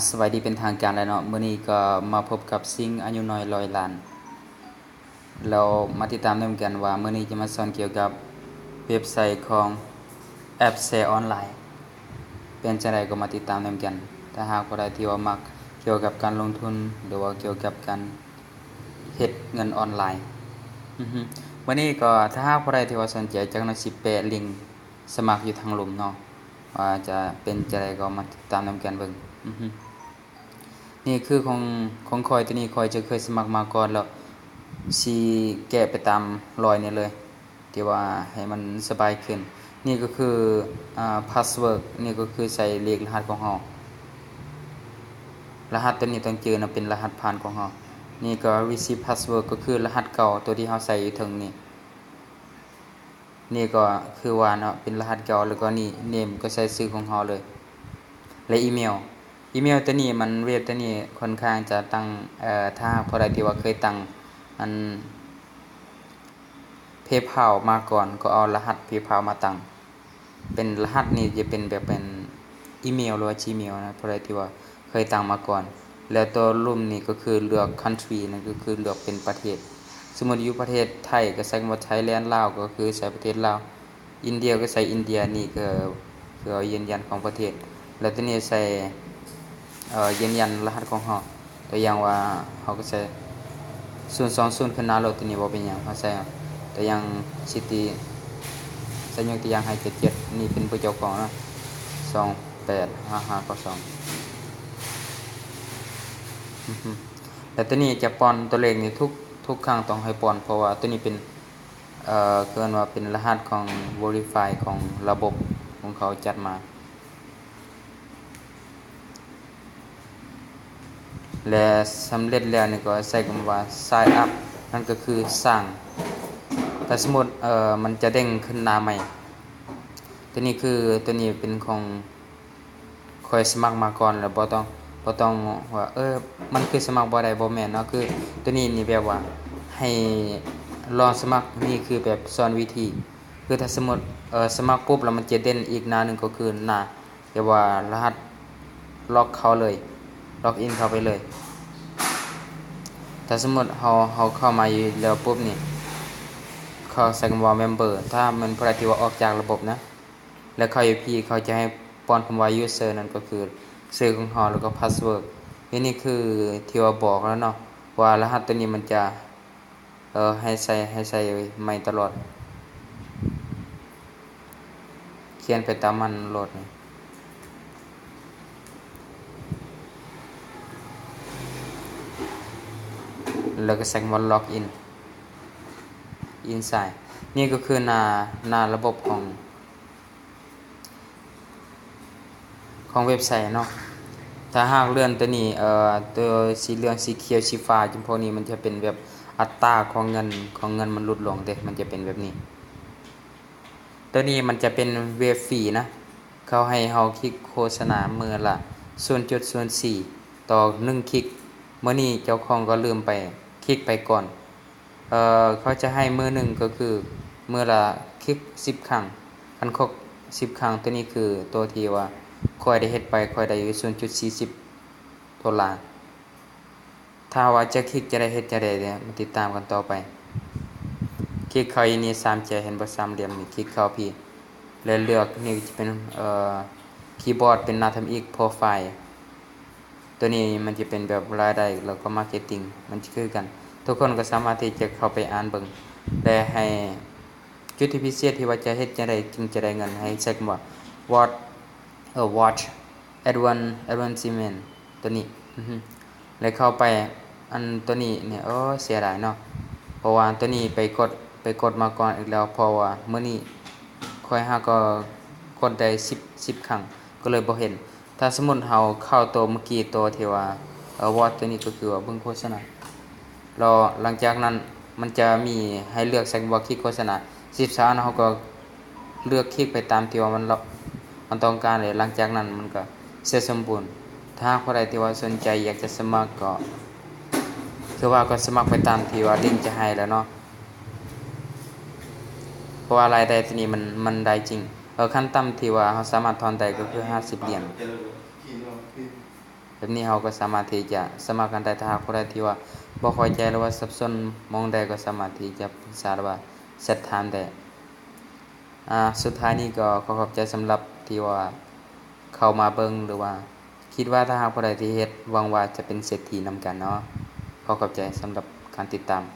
สวัสดีเป็นทางการแล้วเนาะมื้อนี้ก็มาพบกับซิงอายุน้อยร้อยล้านเรามาติดตามนำกันว่ามื้อนี้จะมาสอนเกี่ยวกับเว็บไซต์ของแอปแชร์ออนไลน์เป็นจังไดก็มาติดตามนำกันถ้าหากว่าใดที่ว่ามักเกี่ยวกับการลงทุนหรือว่าเกี่ยวกับการเฮ็ดเงินออนไลน์มื้อนี้ก็ถ้าหากว่าใดที่ว่าสนใจจักหน่อยสิแปะลิงก์สมัครอยู่ทางหลุมเนาะว่าจะเป็นจังไดก็มาติดตามนำกันเบิ่งนี่คือของคอยตัวนี้คอยจะเคยสมัครมาก่อนแล้วสิแก้ไปตามรอยนี่เลยที่ว่าให้มันสบายขึ้นนี่ก็คือพาสเวิร์ดนี่ก็คือใส่เลขรหัสของเรารหัสตัวนี้ต้องเจอนะเป็นรหัสผ่านของเรานี่ก็ receive password ก็คือรหัสเก่าตัวที่เราใส่อยู่ถึงนี่ก็คือว่าเนาะเป็นรหัสเก่าแล้วก็นี่ name ก็ใส่ชื่อของเราเลยและอีเมลตัวนี้มันเว็บตัวนี้ค่อนข้างจะตั้งถ้าพอได้ที่ว่าเคยตั้งอัน PayPal มาก่อนก็เอารหัส PayPal มาตั้งเป็นรหัสนี่จะเป็นแบบเป็นอีเมลหรือว่า Gmail นะพอได้ที่ว่าเคยตั้งมาก่อนแล้วตัวรุ่มนี่ก็คือเลือก country นั่นก็คือเลือกเป็นประเทศสมมุติอยู่ประเทศไทยก็ใส่คำว่า Thailand ลาวก็คือใส่ประเทศลาวอินเดียก็ใส่อินเดียนี่ก็คือเอายืนยันของประเทศแล้วตัวนี้ใส่ยืนยันรหัสของเราตัวอย่างว่าเราก็ใส่020ขึ้นหน้ารถตัวนี้บ่เป็นหยังเราใส่ตัวอย่างซิตี้ใส่ยกตัวอย่างให้77นี่เป็นผู้เจ้าของนะ285592แล้วตัวนี้จะป้อนตัวเลขนี่ทุกครั้งต้องให้ป้อนเพราะว่าตัวนี้เป็นเกินว่าเป็นรหัสของ Verify ของระบบของเขาจัดมาและสำเร็จแล้วนี่ก็ใส่คำว่า sign up นั่นก็คือสร้างแต่สมมุติมันจะเด้งขึ้นหน้าใหม่ตัวนี้คือตัวนี้เป็นของคอยสมัครมาก่อนแล้วบ่ต้องว่ามันคือสมัครบ่ได้บ่แม่นเนาะคือตัวนี้นี่แบบว่าให้ลองสมัครนี่คือแบบสอนวิธีคือถ้าสมมุติสมัครปุ๊บแล้วมันจะเด่นอีกหน้านึงก็คือหน้าเรียกว่ารหัสล็อกเข้าเลยล็อกอินเข้าไปเลยถ้าสมมุติเฮาเข้ามาอยู่แล้วปุ๊บนี่เขาใส่คำว่า member ถ้ามันพอที่ว่าออกจากระบบนะแล้วเขา IP เขาจะให้ป้อนคำว่า user นั่นก็คือชื่อของเราแล้วก็ password นี่คือที่ว่าบอกแล้วเนาะว่ารหัสตัวนี้มันจะให้ใส่ใหม่ตลอดเขียนไปตามมันโหลดนี่แล้วก็ใส่คำว่า login inside นี่ก็คือหน้าระบบของเว็บไซต์เนาะถ้าหากเลื่อนตัวนี้ตัวสีเหลืองสีเขียวสีฟ้าจังพวกนี้มันจะเป็นแบบอัตราของเงินมันลดลงเด้มันจะเป็นแบบนี้ตัวนี้มันจะเป็นเว็บฟรีนะเขาให้เฮาคลิกโฆษณามื้อละ 0.04 ต่อ1คลิกมื้อนี้เจ้าของก็ลืมไปคลิกไปก่อนเขาจะให้มื้อนึงก็คือมื้อละคลิก10ครั้งคันครบ10ครั้งตัวนี้คือตัวที่ว่าค่อยได้เฮ็ดไปค่อยได้อยู่ $0.40 ถ้าว่าจะคลิกจะได้เฮ็ดจะได้เนี่ยมาติดตามกันต่อไปคลิกเข้าอีนี่3แจเห็นบ่สามเหลี่ยมนี่คลิกเข้าพี่แล้วเลือกนี่จะเป็นคีย์บอร์ดเป็นหน้าทำอีกโปรไฟล์ตัวนี้มันจะเป็นแบบรายได้แล้วก็มาร์เก็ตติ้งมันจะคือกันทุกคนก็สามารถที่จะเข้าไปอ่านเบิ่งและให้จุดที่พิเศษที่ว่าจะเฮ็ดจะได้จึงจะได้เงินให้ใช้คำว่า watch advancement ตัวนี้แล้วเข้าไปอันตัวนี้เนี่ยเสียดายเนาะเพราะว่าตัวนี้ไปกดมาก่อนอีกแล้วเพราะว่ามื้อนี้ค่อยหาก็กดได้10ครั้งก็เลยบ่เห็นถ้าสมมุติเฮาเข้าตัวเมื่อกี้ตัวที่ว่าwatch ตัวนี้ก็คือว่าเบิ่งโฆษณารอหลังจากนั้นมันจะมีให้เลือกใส่ว่าคลิกโฆษณา13เฮาก็เลือกคลิกไปตามที่ว่ามันต้องการเลยหลังจากนั้นมันก็เสร็จสมบูรณ์ถ้าใครที่ว่าสนใจอยากจะสมัครก็คือว่าก็สมัครไปตามที่ว่าลิงก์จะให้แล้วเนาะเพราะว่ารายได้ที่นี่มันได้จริงขั้นต่ำที่ว่าเราสามารถถอนได้ก็คือ50เหรียญ แบบนี้เราก็สามารถที่จะสมัครกันได้ถ้าหากผู้ใดที่ว่าบ่เข้าใจหรือว่าสับสนมองใดก็สามารถที่จะปรึกษาหรือว่าแชตถามได้สุดท้ายนี้ก็ขอขอบใจสำหรับที่ว่าเข้ามาเบิ่งหรือว่าคิดว่าถ้าหากผู้ใดที่เฮ็ดหวังว่าจะเป็นเศรษฐีนำกันเนาะขอขอบใจสำหรับการติดตาม